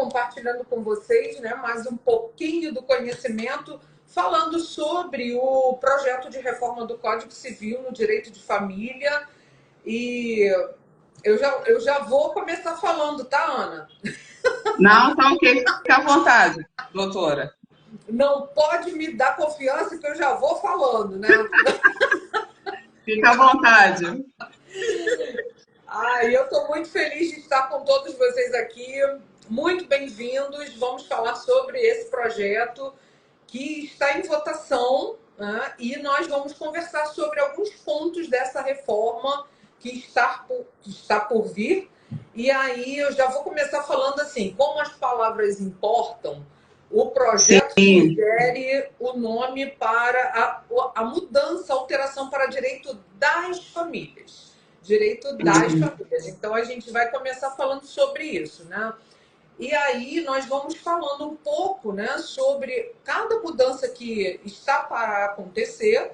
compartilhando com vocês, né, mais um pouquinho do conhecimento, falando sobre o projeto de reforma do Código Civil no direito de família. E eu já vou começar falando, tá, Ana? Não, tá ok, fica à vontade, doutora. Não pode me dar confiança que eu já vou falando, né? Fica à vontade. Eu estou muito feliz de estar com todos vocês aqui. Muito bem-vindos. Vamos falar sobre esse projeto que está em votação, né? E nós vamos conversar sobre alguns pontos dessa reforma que está por vir. E aí eu já vou começar falando assim, como as palavras importam, o projeto sugere o nome para a mudança, a alteração para direito das famílias. Direito das famílias. Então, a gente vai começar falando sobre isso, né? E aí, nós vamos falando um pouco, né, sobre cada mudança que está para acontecer.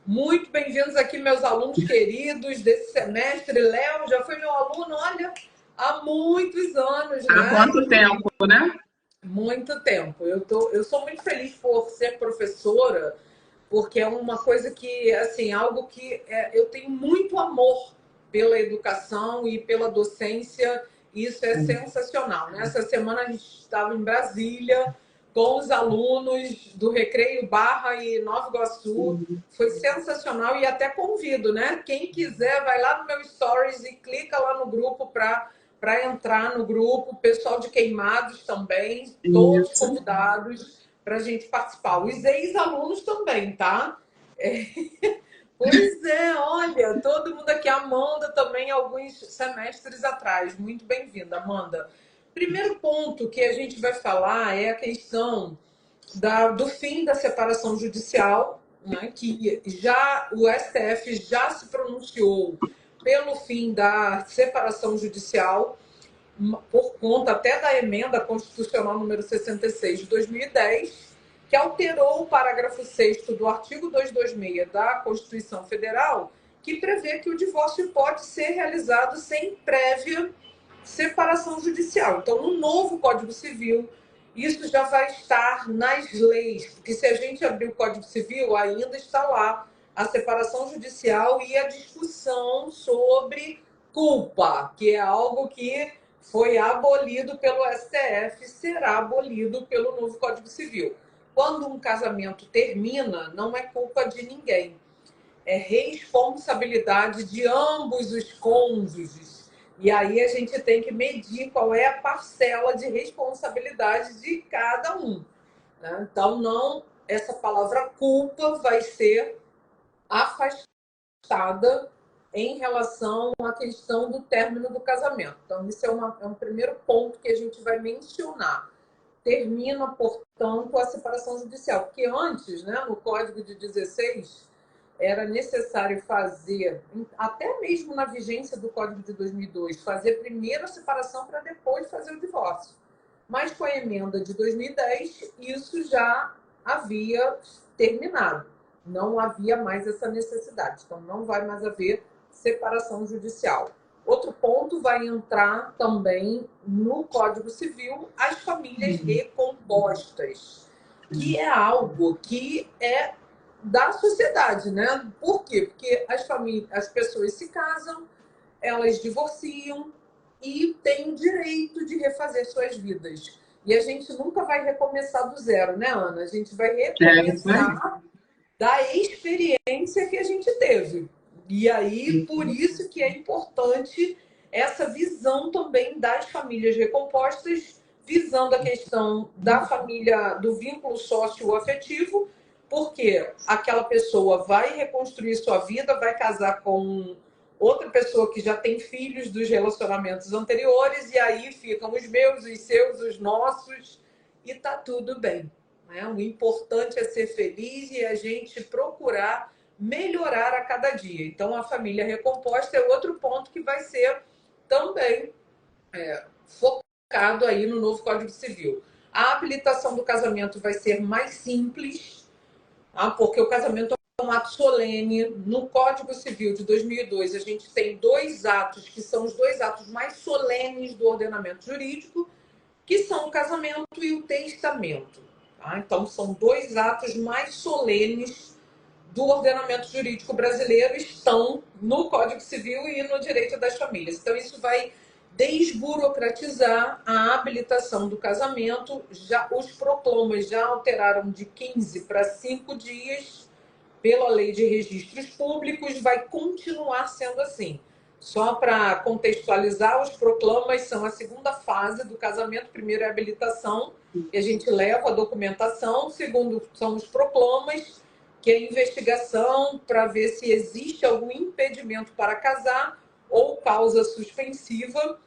Muito bem-vindos aqui, meus alunos queridos desse semestre. Léo já foi meu aluno, olha, há muitos anos, né? Há quanto tempo, né? Muito tempo. Eu sou muito feliz por ser professora, porque é uma coisa que, assim, algo que eu tenho muito amor pela educação e pela docência. Isso é sensacional, né? Essa semana a gente estava em Brasília com os alunos do Recreio Barra e Nova Iguaçu. Foi sensacional e até convido, né? Quem quiser, vai lá no meu Stories e clica lá no grupo para entrar no grupo. Pessoal de Queimados também, todos convidados para a gente participar. Os ex-alunos também, tá? Pois é, olha, todo mundo aqui. A Amanda também, alguns semestres atrás. Muito bem-vinda, Amanda. Primeiro ponto que a gente vai falar é a questão do fim da separação judicial, né, que já o STF já se pronunciou pelo fim da separação judicial, por conta até da emenda constitucional número 66 de 2010, que alterou o parágrafo 6º do artigo 226 da Constituição Federal, que prevê que o divórcio pode ser realizado sem prévia separação judicial. Então, no novo Código Civil, isso já vai estar nas leis, porque se a gente abrir o Código Civil, ainda está lá a separação judicial e a discussão sobre culpa, que é algo que foi abolido pelo STF, será abolido pelo novo Código Civil. Quando um casamento termina, não é culpa de ninguém. É responsabilidade de ambos os cônjuges. E aí a gente tem que medir qual é a parcela de responsabilidade de cada um, né? Então, não, essa palavra culpa vai ser afastada em relação à questão do término do casamento. Então, isso é um primeiro ponto que a gente vai mencionar. Termina, portanto, a separação judicial. Porque antes, né, no Código de 16, era necessário fazer, até mesmo na vigência do Código de 2002, fazer primeiro a separação para depois fazer o divórcio. Mas com a emenda de 2010, isso já havia terminado. Não havia mais essa necessidade. Então, não vai mais haver separação judicial. Outro ponto vai entrar também no Código Civil as famílias recompostas, que é algo que é da sociedade, né? Por quê? Porque as pessoas se casam, elas divorciam e têm o direito de refazer suas vidas. E a gente nunca vai recomeçar do zero, né, Ana? A gente vai recomeçar da experiência que a gente teve. E aí, por isso que é importante essa visão também das famílias recompostas, visando a questão da família, do vínculo socioafetivo, porque aquela pessoa vai reconstruir sua vida, vai casar com outra pessoa que já tem filhos dos relacionamentos anteriores, e aí ficam os meus, os seus, os nossos, e tá tudo bem. O importante é ser feliz e a gente procurar melhorar a cada dia. Então, a família recomposta é outro ponto que vai ser também focado aí no novo Código Civil. A habilitação do casamento vai ser mais simples, porque o casamento é um ato solene. No Código Civil de 2002, a gente tem 2 atos que são os 2 atos mais solenes do ordenamento jurídico, que são o casamento e o testamento. Tá? Então, são dois atos mais solenes do ordenamento jurídico brasileiro, estão no Código Civil e no Direito das Famílias. Então, isso vai desburocratizar a habilitação do casamento. Já, os proclamas já alteraram de 15 para 5 dias pela Lei de Registros Públicos, vai continuar sendo assim. Só para contextualizar, os proclamas são a segunda fase do casamento. Primeiro é a habilitação, e a gente leva a documentação. Segundo são os proclamas, que é a investigação para ver se existe algum impedimento para casar ou causa suspensiva.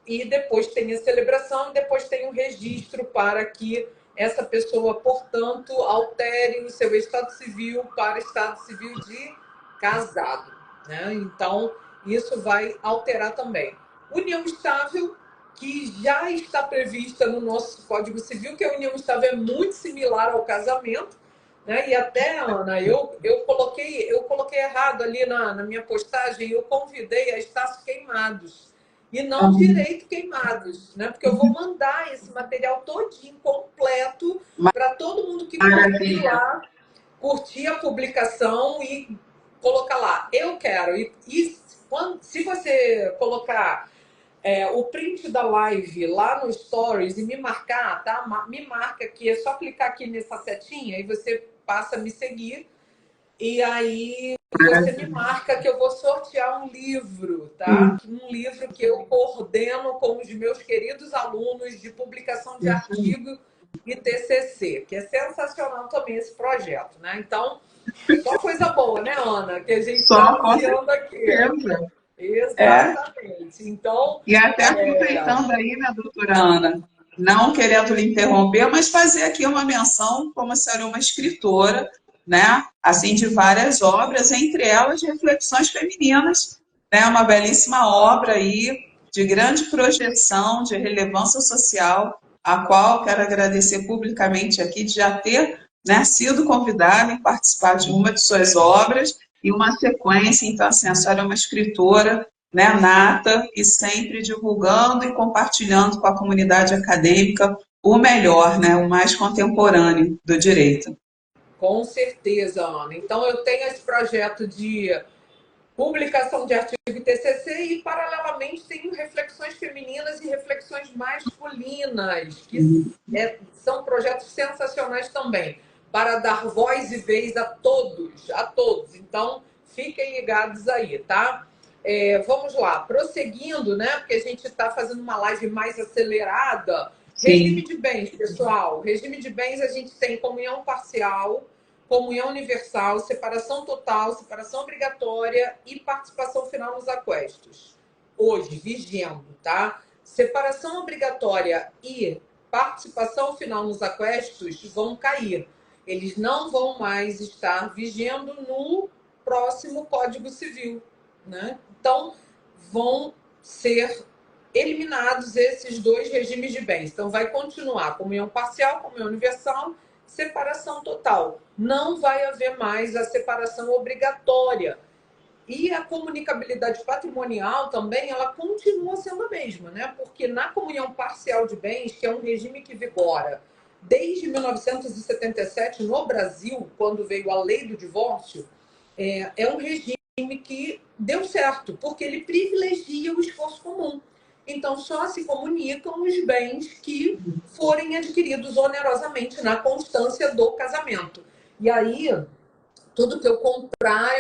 E depois tem a celebração e depois tem o registro para que essa pessoa, portanto, altere o seu estado civil para estado civil de casado. Né? Então, isso vai alterar também. União estável, que já está prevista no nosso Código Civil, que a união estável é muito similar ao casamento, né? E até, Ana, eu coloquei errado ali na minha postagem, eu convidei a Estácio Queimados, e não Direito Queimados, né? Porque eu vou mandar esse material todinho, completo, para todo mundo que curtir lá, curtir a publicação e colocar lá. Eu quero. Se você colocar o print da live lá no Stories e me marcar, tá? Me marca aqui, é só clicar aqui nessa setinha e você passa a me seguir. E aí você me marca que eu vou sortear um livro, tá? Um livro que eu coordeno com os meus queridos alunos de publicação de artigo e TCC, que é sensacional também esse projeto, né? Então, só coisa boa, né, Ana? Que a gente está anunciando aqui. Exatamente. Então, e até aproveitando aí, né, doutora Ana, não querendo lhe interromper, mas fazer aqui uma menção como a senhora é uma escritora, né, assim, de várias obras, entre elas Reflexões Femininas, né, uma belíssima obra aí de grande projeção, de relevância social, a qual quero agradecer publicamente aqui de já ter, né, sido convidada em participar de uma de suas obras e uma sequência. Então, assim, a senhora é uma escritora, né, nata, e sempre divulgando e compartilhando com a comunidade acadêmica o melhor, né, o mais contemporâneo do direito. Com certeza, Ana. Então, eu tenho esse projeto de publicação de artigo e TCC e, paralelamente, tenho reflexões femininas e reflexões masculinas, que são projetos sensacionais também, para dar voz e vez a todos, a todos. Então, fiquem ligados aí, tá? Vamos lá, prosseguindo, né? Porque a gente está fazendo uma live mais acelerada. Sim. Regime de bens, pessoal. Regime de bens, a gente tem comunhão parcial, comunhão universal, separação total, separação obrigatória e participação final nos aquestos. Hoje, vigendo, tá? Separação obrigatória e participação final nos aquestos vão cair. Eles não vão mais estar vigendo no próximo Código Civil, né? Então, vão ser eliminados esses dois regimes de bens. Então, vai continuar comunhão parcial, comunhão universal, separação total. Não vai haver mais a separação obrigatória. E a comunicabilidade patrimonial também, ela continua sendo a mesma, né? Porque na comunhão parcial de bens, que é um regime que vigora desde 1977 no Brasil, quando veio a lei do divórcio, é um regime que deu certo, porque ele privilegia o esforço comum. Então, só se comunicam os bens que forem adquiridos onerosamente na constância do casamento. E aí, tudo que eu comprar,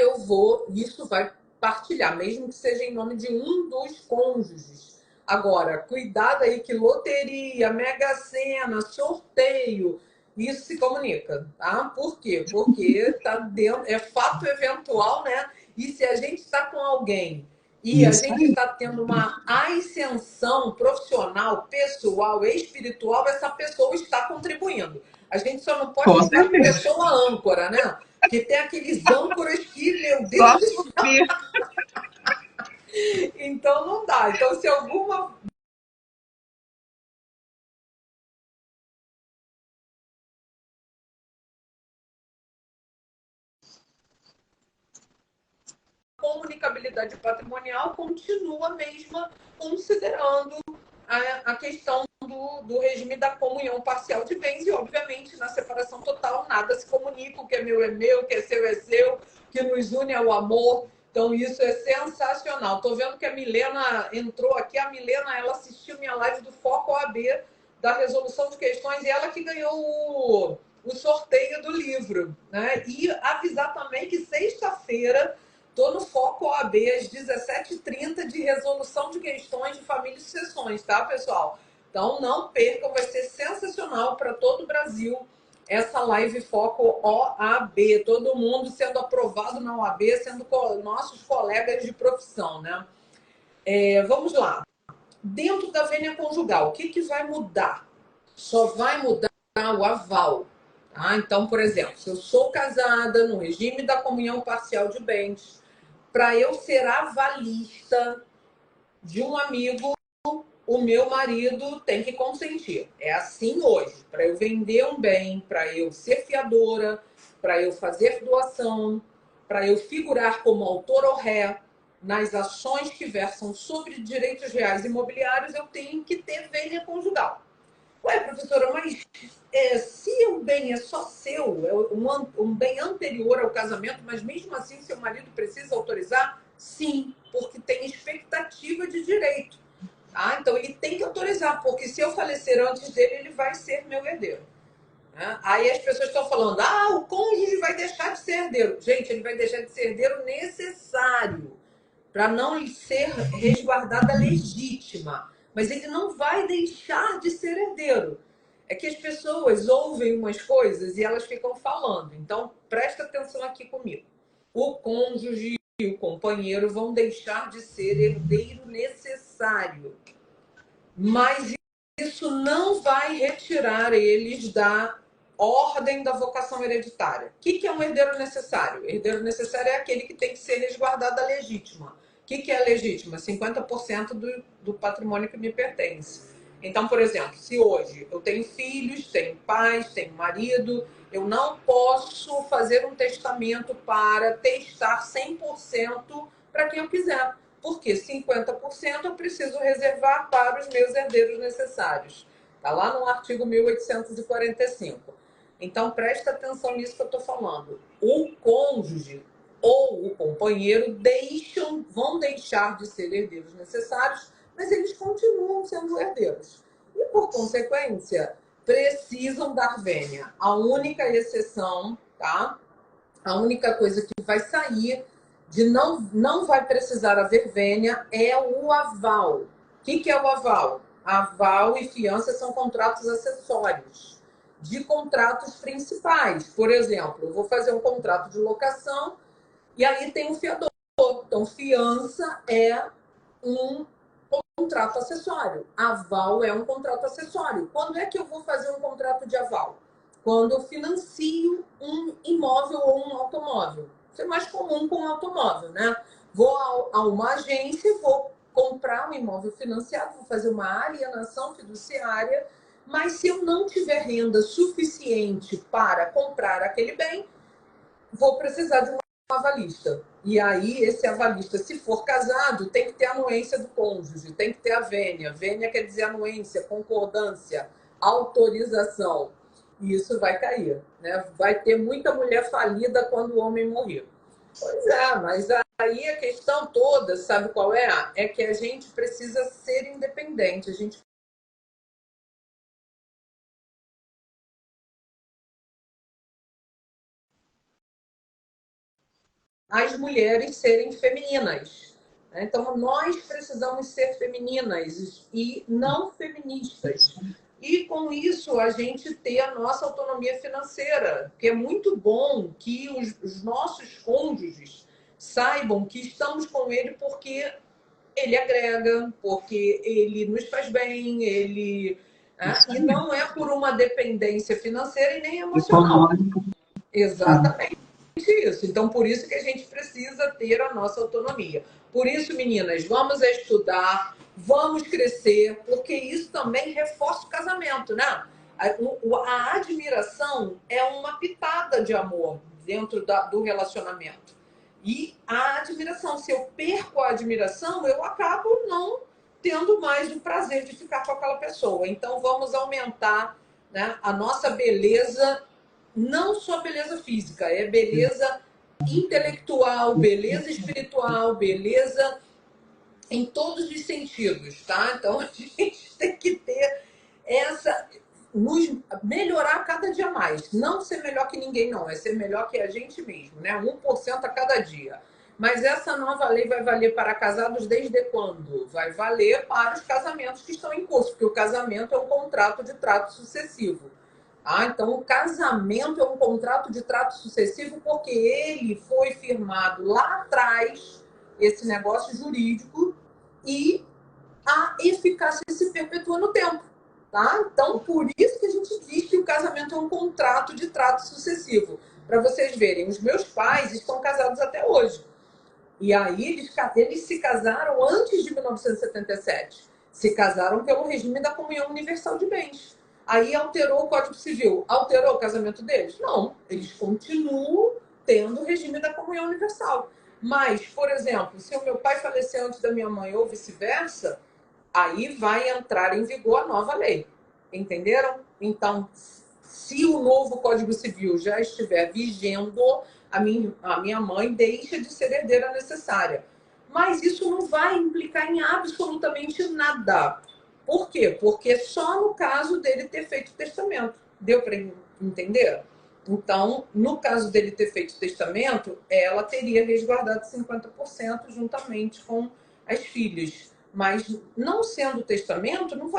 isso vai partilhar, mesmo que seja em nome de um dos cônjuges. Agora, cuidado aí que loteria, Mega Sena, sorteio, isso se comunica, tá? Por quê? Porque tá dentro, é fato eventual, né? E se a gente está com alguém e a gente está tendo uma ascensão profissional, pessoal, espiritual, essa pessoa está contribuindo. A gente só não pode ficar com pessoa âncora, né? Que tem aqueles âncoras que, meu Deus do céu. Então não dá. Então, se alguma comunicabilidade patrimonial continua a mesma, considerando a questão do regime da comunhão parcial de bens e, obviamente, na separação total, nada se comunica, o que é meu, o que é seu, o que nos une é o amor. Então, isso é sensacional. Estou vendo que a Milena entrou aqui. A Milena, ela assistiu minha live do Foco OAB, da resolução de questões, e ela que ganhou o sorteio do livro, né? E avisar também que sexta-feira estou no Foco OAB às 17h30 de resolução de questões de família e sucessões, tá, pessoal? Então não percam, vai ser sensacional para todo o Brasil essa live Foco OAB. Todo mundo sendo aprovado na OAB, sendo nossos colegas de profissão, né? Vamos lá. Dentro da vênia conjugal, o que vai mudar? Só vai mudar o aval. Tá? Então, por exemplo, se eu sou casada no regime da comunhão parcial de bens, para eu ser avalista de um amigo, o meu marido tem que consentir. É assim hoje. Para eu vender um bem, para eu ser fiadora, para eu fazer doação, para eu figurar como autor ou ré nas ações que versam sobre direitos reais imobiliários, eu tenho que ter vênia conjugal. Ué, professora, mas se o bem é só seu, é um bem anterior ao casamento, mas mesmo assim seu marido precisa autorizar? Sim, porque tem expectativa de direito. Tá? Então ele tem que autorizar, porque se eu falecer antes dele, ele vai ser meu herdeiro. Né? Aí as pessoas estão falando, o cônjuge vai deixar de ser herdeiro. Gente, ele vai deixar de ser herdeiro necessário para não ser resguardada legítima. Mas ele não vai deixar de ser herdeiro. É que as pessoas ouvem umas coisas e elas ficam falando. Então, presta atenção aqui comigo. O cônjuge e o companheiro vão deixar de ser herdeiro necessário. Mas isso não vai retirar eles da ordem da vocação hereditária. O que é um herdeiro necessário? O herdeiro necessário é aquele que tem que ser resguardado a legítima. O que é legítima? 50% do patrimônio que me pertence. Então, por exemplo, se hoje eu tenho filhos, tenho pais, tenho marido, eu não posso fazer um testamento para testar 100% para quem eu quiser. Porque 50% eu preciso reservar para os meus herdeiros necessários. Está lá no artigo 1845. Então, presta atenção nisso que eu estou falando. O cônjuge ou o companheiro vão deixar de ser herdeiros necessários, mas eles continuam sendo herdeiros. E, por consequência, precisam dar vênia. A única exceção, tá? A única coisa que vai sair de não vai precisar haver vênia é o aval. O que é o aval? Aval e fiança são contratos acessórios de contratos principais. Por exemplo, eu vou fazer um contrato de locação e aí tem um fiador. Então, fiança é um contrato acessório. Aval é um contrato acessório. Quando é que eu vou fazer um contrato de aval? Quando eu financio um imóvel ou um automóvel. Isso é mais comum com um automóvel, né? Vou a uma agência, vou comprar um imóvel financiado, vou fazer uma alienação fiduciária, mas se eu não tiver renda suficiente para comprar aquele bem, vou precisar de um avalista. E aí, esse avalista, se for casado, tem que ter a anuência do cônjuge, tem que ter a vênia. Vênia quer dizer anuência, concordância, autorização. E isso vai cair, né? Vai ter muita mulher falida quando o homem morrer. Pois é, mas aí a questão toda, sabe qual é? É que a gente precisa ser independente. As mulheres serem femininas. Então, nós precisamos ser femininas e não feministas. E, com isso, a gente ter a nossa autonomia financeira, que é muito bom que os nossos cônjuges saibam que estamos com ele porque ele agrega, porque ele nos faz bem, e não é por uma dependência financeira e nem emocional. Exatamente isso. Então, por isso que a gente precisa ter a nossa autonomia. Por isso, meninas, vamos estudar, vamos crescer, porque isso também reforça o casamento, né? A admiração é uma pitada de amor dentro do relacionamento. E a admiração, se eu perco a admiração, eu acabo não tendo mais o prazer de ficar com aquela pessoa. Então, vamos aumentar, né, a nossa beleza, não só beleza física, é beleza intelectual, beleza espiritual, beleza em todos os sentidos, tá? Então, a gente tem que ter essa... melhorar cada dia mais. Não ser melhor que ninguém, não. É ser melhor que a gente mesmo, né? 1% a cada dia. Mas essa nova lei vai valer para casados desde quando? Vai valer para os casamentos que estão em curso, porque o casamento é um contrato de trato sucessivo. Ah, então, o casamento é um contrato de trato sucessivo porque ele foi firmado lá atrás, esse negócio jurídico, e a eficácia se perpetua no tempo. Tá? Então, por isso que a gente diz que o casamento é um contrato de trato sucessivo. Para vocês verem, os meus pais estão casados até hoje. E aí, eles se casaram antes de 1977. Se casaram pelo regime da comunhão universal de bens. Aí alterou o Código Civil. Alterou o casamento deles? Não. Eles continuam tendo o regime da comunhão universal. Mas, por exemplo, se o meu pai falecer antes da minha mãe ou vice-versa, aí vai entrar em vigor a nova lei. Entenderam? Então, se o novo Código Civil já estiver vigendo, a minha mãe deixa de ser herdeira necessária. Mas isso não vai implicar em absolutamente nada. Por quê? Porque só no caso dele ter feito testamento. Deu para entender? Então, no caso dele ter feito testamento, ela teria resguardado 50% juntamente com as filhas. Mas não sendo testamento, não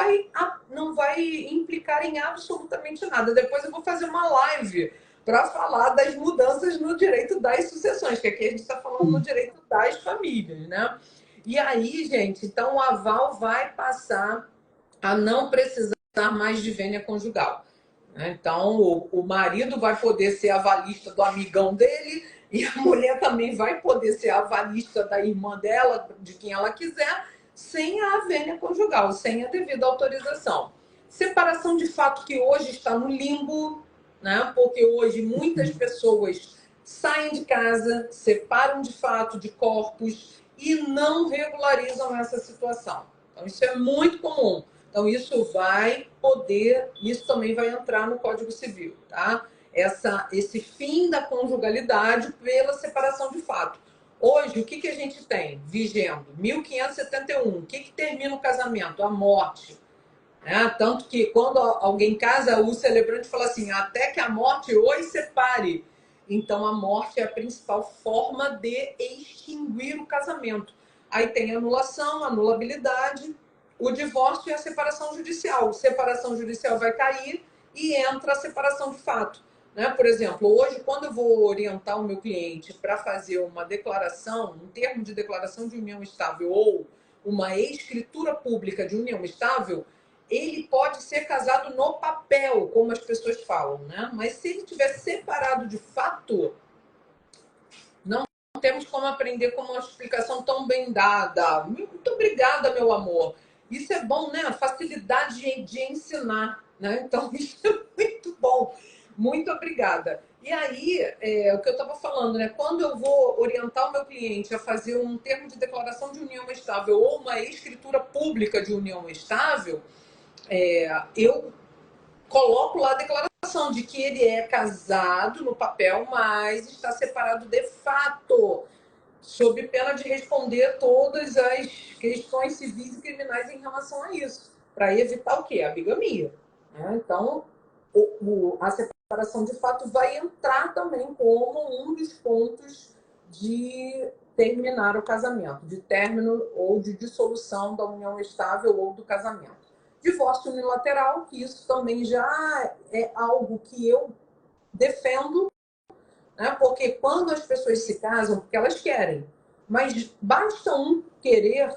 vai implicar em absolutamente nada. Depois eu vou fazer uma live para falar das mudanças no direito das sucessões, que aqui a gente está falando no direito das famílias, né? E aí, gente, então o aval vai passar a não precisar mais de vênia conjugal. Então, o marido vai poder ser avalista do amigão dele e a mulher também vai poder ser avalista da irmã dela, de quem ela quiser, sem a vênia conjugal, sem a devida autorização. Separação de fato que hoje está no limbo, né? Porque hoje muitas pessoas saem de casa, separam de fato de corpos e não regularizam essa situação. Então, isso é muito comum. Então, isso também vai entrar no Código Civil, tá? Esse fim da conjugalidade pela separação de fato. Hoje, o que a gente tem vigendo? 1571. O que termina o casamento? A morte. Tanto que quando alguém casa, o celebrante fala assim, até que a morte os separe. Então, a morte é a principal forma de extinguir o casamento. Aí tem a anulação, a anulabilidade, o divórcio e a separação judicial. A separação judicial vai cair e entra a separação de fato. Por exemplo, hoje, quando eu vou orientar o meu cliente para fazer uma declaração, um termo de declaração de união estável ou uma escritura pública de união estável, ele pode ser casado no papel, como as pessoas falam, né? Mas se ele estiver separado de fato, não temos como aprender com uma explicação tão bem dada. Muito obrigada, meu amor. Isso é bom, né? A facilidade de ensinar, né? Então, isso é muito bom. Muito obrigada. E aí, o que eu estava falando, né? Quando eu vou orientar o meu cliente a fazer um termo de declaração de união estável ou uma escritura pública de união estável, eu coloco lá a declaração de que ele é casado no papel, mas está separado de fato, sob pena de responder todas as questões civis e criminais em relação a isso, para evitar o quê? A bigamia. Então, a separação de fato vai entrar também como um dos pontos de terminar o casamento, de término ou de dissolução da união estável ou do casamento. Divórcio unilateral, que isso também já é algo que eu defendo, né? Porque quando as pessoas se casam, porque elas querem, mas basta um querer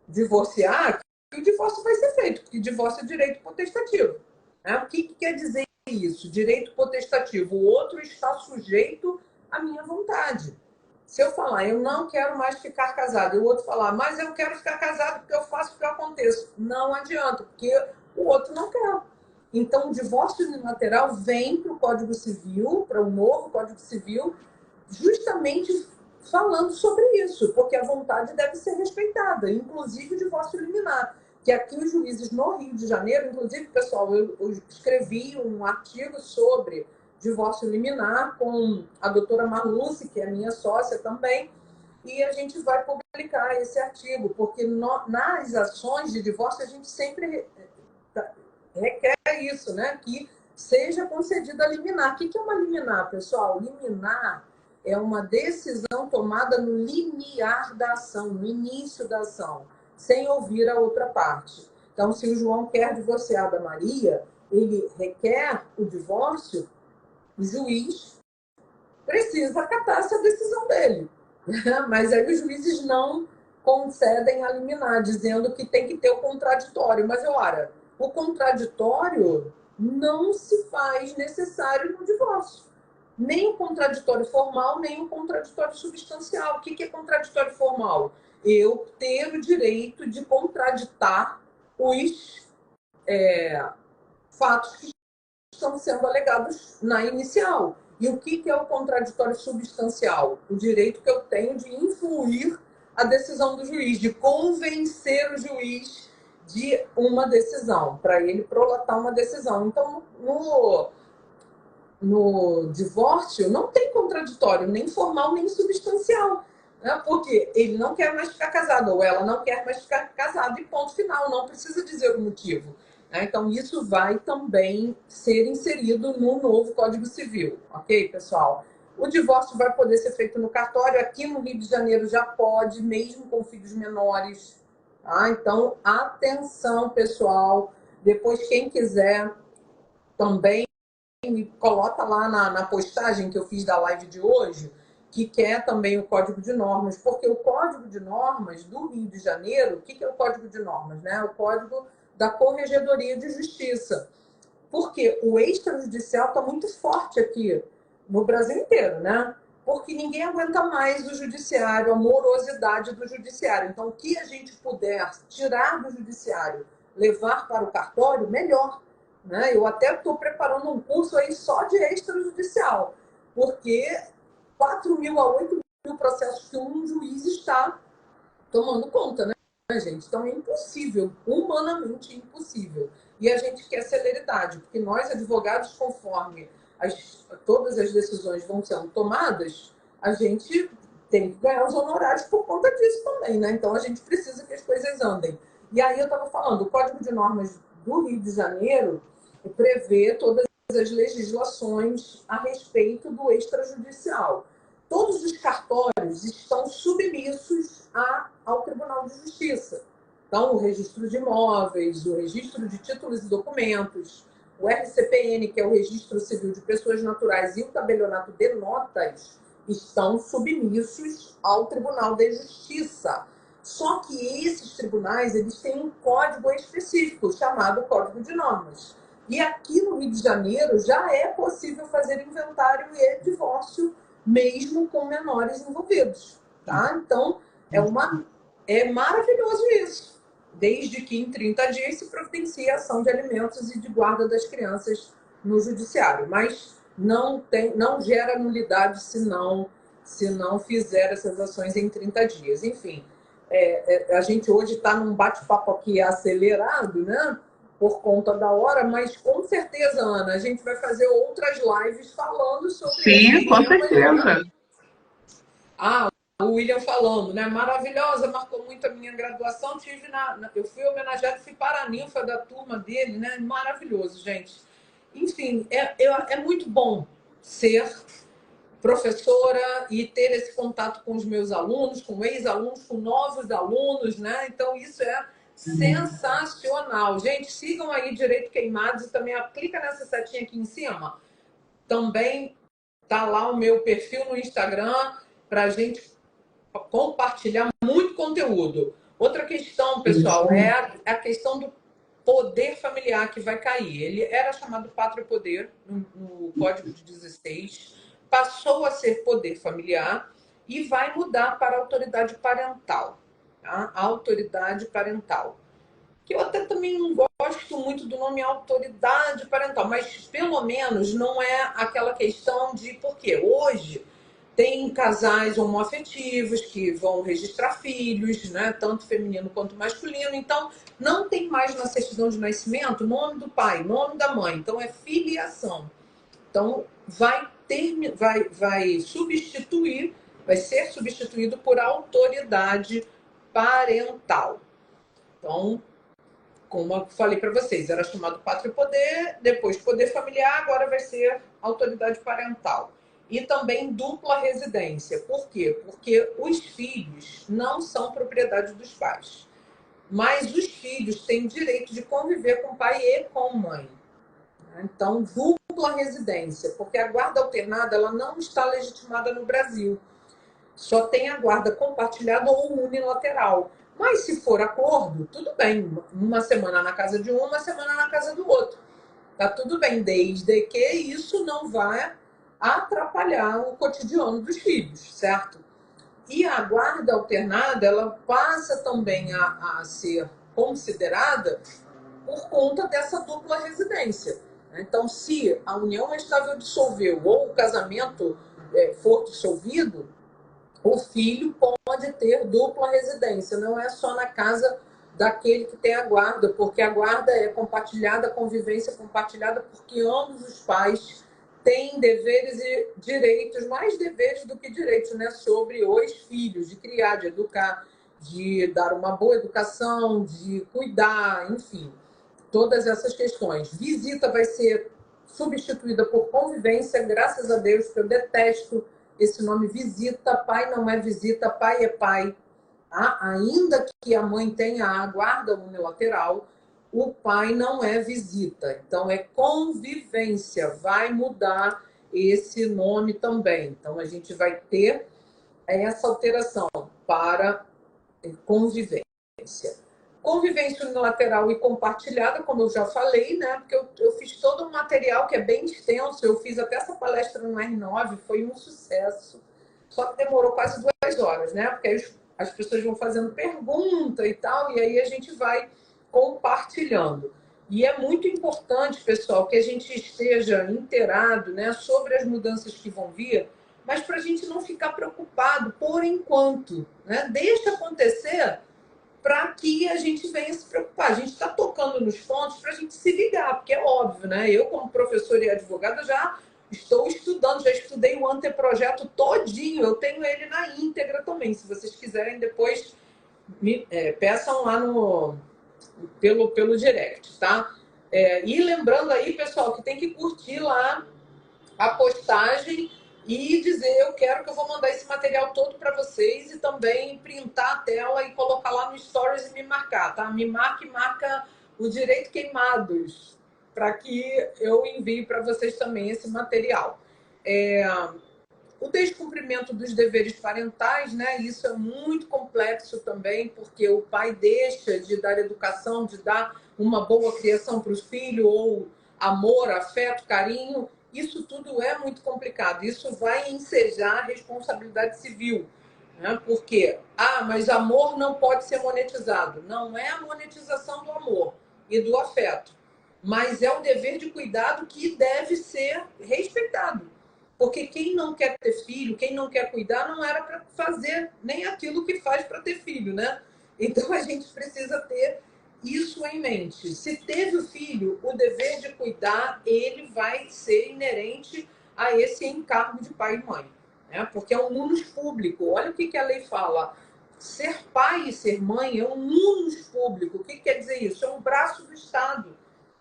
divorciar, que o divórcio vai ser feito, porque divórcio é direito potestativo. O que quer dizer isso? Direito potestativo. O outro está sujeito à minha vontade. Se eu falar, eu não quero mais ficar casado, e o outro falar, mas eu quero ficar casado porque eu faço o que eu aconteço. Não adianta, porque o outro não quer. Então, o divórcio unilateral vem para o Código Civil, para o novo Código Civil, justamente falando sobre isso, porque a vontade deve ser respeitada, inclusive o divórcio liminar. Que aqui os juízes no Rio de Janeiro, inclusive, pessoal, eu escrevi um artigo sobre divórcio liminar com a doutora Marluce, que é minha sócia também, e a gente vai publicar esse artigo, porque nas ações de divórcio a gente sempre requer isso, né? Que seja concedida a liminar. O que é uma liminar, pessoal? Liminar é uma decisão tomada no limiar da ação, no início da ação, sem ouvir a outra parte. Então, se o João quer divorciar da Maria, ele requer o divórcio, o juiz precisa acatar essa decisão dele. Mas aí os juízes não concedem a liminar, dizendo que tem que ter o contraditório. Mas, ora, o contraditório não se faz necessário no divórcio. Nem o contraditório formal, nem o contraditório substancial. O que é contraditório formal? Eu ter o direito de contraditar os fatos que estão sendo alegados na inicial. E o que é o contraditório substancial? O direito que eu tenho de influir a decisão do juiz, de convencer o juiz de uma decisão, para ele prolatar uma decisão. Então, no divórcio, não tem contraditório, nem formal, nem substancial. Né? Porque ele não quer mais ficar casado, ou ela não quer mais ficar casada, e ponto final, não precisa dizer o motivo. Então, isso vai também ser inserido no novo Código Civil, ok, pessoal? O divórcio vai poder ser feito no cartório. Aqui no Rio de Janeiro já pode, mesmo com filhos menores. Tá? Então, atenção, pessoal. Depois, quem quiser também me coloca lá na postagem que eu fiz da live de hoje, que quer também o Código de Normas, porque o Código de Normas do Rio de Janeiro, o que é o Código de Normas? Né? O Código da Corregedoria de Justiça. Porque o extrajudicial está muito forte aqui no Brasil inteiro, né? Porque ninguém aguenta mais o judiciário, a morosidade do judiciário. Então, o que a gente puder tirar do judiciário, levar para o cartório, melhor. Né? Eu até estou preparando um curso aí só de extrajudicial, porque 4.000 a 8.000 processos que um juiz está tomando conta, né, gente? Então é impossível, humanamente impossível. E a gente quer celeridade, porque nós, advogados, conforme todas as decisões vão sendo tomadas, a gente tem que ganhar os honorários por conta disso também, né? Então a gente precisa que as coisas andem. E aí eu estava falando, o Código de Normas do Rio de Janeiro prevê todas as legislações a respeito do extrajudicial. Todos os cartórios estão submissos ao Tribunal de Justiça. Então, o registro de imóveis, o registro de títulos e documentos, o RCPN, que é o Registro Civil de Pessoas Naturais, e o tabelionato de notas estão submissos ao Tribunal de Justiça. Só que esses tribunais, eles têm um código específico, chamado Código de Normas. E aqui no Rio de Janeiro já é possível fazer inventário e divórcio, mesmo com menores envolvidos. Tá? Então, é maravilhoso isso. Desde que em 30 dias se providencie a ação de alimentos e de guarda das crianças no judiciário. Mas não gera nulidade se não fizer essas ações em 30 dias. Enfim, a gente hoje está num bate-papo aqui acelerado, né? Por conta da hora, mas com certeza, Ana, a gente vai fazer outras lives falando sobre Sim, isso. Com certeza. O William falando, né? Maravilhosa, marcou muito a minha graduação. Eu fui homenageada, fui paraninfa da turma dele, né? Maravilhoso, gente. Enfim, é muito bom ser professora e ter esse contato com os meus alunos, com ex-alunos, com novos alunos, né? Então, isso é sensacional. Gente, sigam aí Direito Queimados e também clica nessa setinha aqui em cima. Também tá lá o meu perfil no Instagram para a gente compartilhar muito conteúdo. Outra questão, pessoal, é a questão do poder familiar que vai cair. Ele era chamado pátrio poder no Código de 16, passou a ser poder familiar e vai mudar para autoridade parental. Tá? Autoridade parental. Que eu até também não gosto muito do nome autoridade parental, mas pelo menos não é aquela questão de... Porque hoje Tem casais homoafetivos que vão registrar filhos, né, tanto feminino quanto masculino. Então, não tem mais na certidão de nascimento nome do pai, nome da mãe. Então, é filiação. Então, vai substituir, vai ser substituído por autoridade parental. Então, como eu falei para vocês, era chamado pátrio poder, depois poder familiar, agora vai ser autoridade parental. E também dupla residência. Por quê? Porque os filhos não são propriedade dos pais. Mas os filhos têm direito de conviver com o pai e com a mãe. Então, dupla residência, porque a guarda alternada ela não está legitimada no Brasil. Só tem a guarda compartilhada ou unilateral. Mas se for acordo, tudo bem. Uma semana na casa de um, uma semana na casa do outro. Tá tudo bem, desde que isso não vá atrapalhar o cotidiano dos filhos, certo? E a guarda alternada, ela passa também a ser considerada por conta dessa dupla residência. Então, se a união estável dissolveu ou o casamento for dissolvido, o filho pode ter dupla residência, não é só na casa daquele que tem a guarda, porque a guarda é compartilhada, a convivência é compartilhada, porque ambos os pais têm deveres e direitos, mais deveres do que direitos, né, sobre os filhos, de criar, de educar, de dar uma boa educação, de cuidar, enfim, todas essas questões. Visita vai ser substituída por convivência, graças a Deus, que eu detesto esse nome visita. Pai não é visita, pai é pai. Ainda que a mãe tenha a guarda unilateral, o pai não é visita. Então, é convivência. Vai mudar esse nome também. Então, a gente vai ter essa alteração para convivência. Convivência unilateral e compartilhada, como eu já falei, né? Porque eu fiz todo um material que é bem extenso. Eu fiz até essa palestra no R9, foi um sucesso. Só que demorou quase 2 horas, né? Porque aí as pessoas vão fazendo pergunta e tal, e aí a gente vai compartilhando. E é muito importante, pessoal, que a gente esteja inteirado, né, sobre as mudanças que vão vir, mas para a gente não ficar preocupado por enquanto, né? Deixa acontecer para que a gente venha se preocupar. A gente está tocando nos pontos para a gente se ligar, porque é óbvio, né? Eu, como professora e advogada, já estou estudando, já estudei o anteprojeto todinho, eu tenho ele na íntegra também. Se vocês quiserem, depois peçam lá pelo direct, tá? E lembrando aí, pessoal, que tem que curtir lá a postagem e dizer eu quero que eu vou mandar esse material todo para vocês e também printar a tela e colocar lá no Stories e me marcar, tá? Me marca e marca o Direito Queimados para que eu envie para vocês também esse material. O descumprimento dos deveres parentais, né? Isso é muito complexo também, porque o pai deixa de dar educação, de dar uma boa criação para os filhos, ou amor, afeto, carinho. Isso tudo é muito complicado. Isso vai ensejar responsabilidade civil, né? Porque, mas amor não pode ser monetizado. Não é a monetização do amor e do afeto, mas é o dever de cuidado que deve ser respeitado. Porque quem não quer ter filho, quem não quer cuidar, não era para fazer nem aquilo que faz para ter filho, né? Então a gente precisa ter isso em mente. Se teve o filho, o dever de cuidar, ele vai ser inerente a esse encargo de pai e mãe, né? Porque é um munus público. Olha o que a lei fala. Ser pai e ser mãe é um munus público. O que quer dizer isso? É um braço do Estado.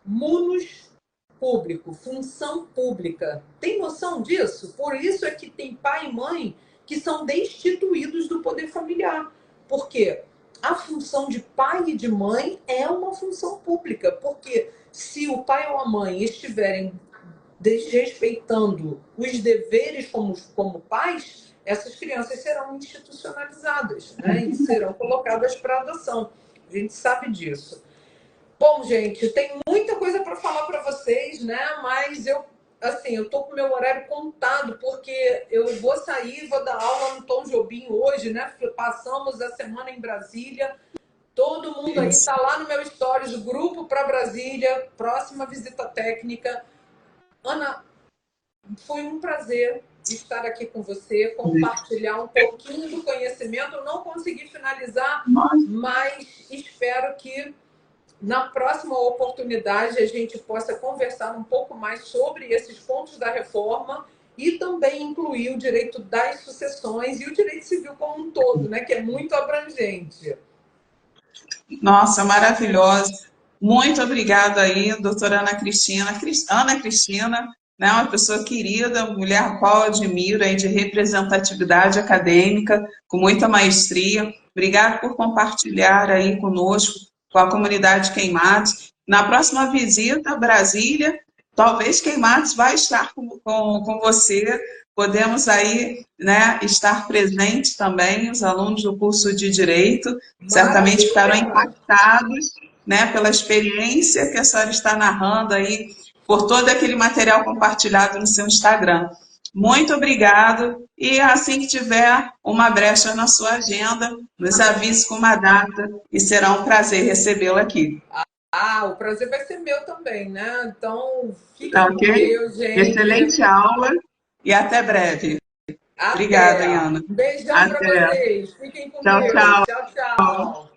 Munus público, função pública. Tem noção disso? Por isso é que tem pai e mãe que são destituídos do poder familiar. Por quê? A função de pai e de mãe é uma função pública, porque se o pai ou a mãe estiverem desrespeitando os deveres como pais, essas crianças serão institucionalizadas, né? E serão colocadas para adoção. A gente sabe disso. Bom, gente, tem muita coisa para falar para vocês, né? Mas eu tô com o meu horário contado, porque eu vou sair, vou dar aula no Tom Jobim hoje, né? Passamos a semana em Brasília. Todo mundo aí está lá no meu stories, grupo para Brasília, próxima visita técnica. Ana, foi um prazer de estar aqui com você, compartilhar um pouquinho do conhecimento. Eu não consegui finalizar, mas espero que na próxima oportunidade a gente possa conversar um pouco mais sobre esses pontos da reforma e também incluir o direito das sucessões e o direito civil como um todo, né, que é muito abrangente. Nossa, maravilhosa. Muito obrigada aí, doutora Ana Cristina. Ana Cristina, né, uma pessoa querida, mulher a qual eu admiro, aí, de representatividade acadêmica, com muita maestria. Obrigada por compartilhar aí conosco, com a comunidade Queimados. Na próxima visita a Brasília, talvez Queimados vai estar com você. Podemos aí, né, estar presente também, os alunos do curso de Direito, certamente ficaram impactados, né, pela experiência que a senhora está narrando aí, por todo aquele material compartilhado no seu Instagram. Muito obrigado, e assim que tiver uma brecha na sua agenda, nos avise com uma data, e será um prazer recebê-la aqui. O prazer vai ser meu também, né? Então, fiquem Ok? com Deus, gente. Excelente aula, e até breve. Até. Obrigada, Ana. Um beijão para vocês. Fiquem com Tchau, Deus. tchau. Tchau, tchau.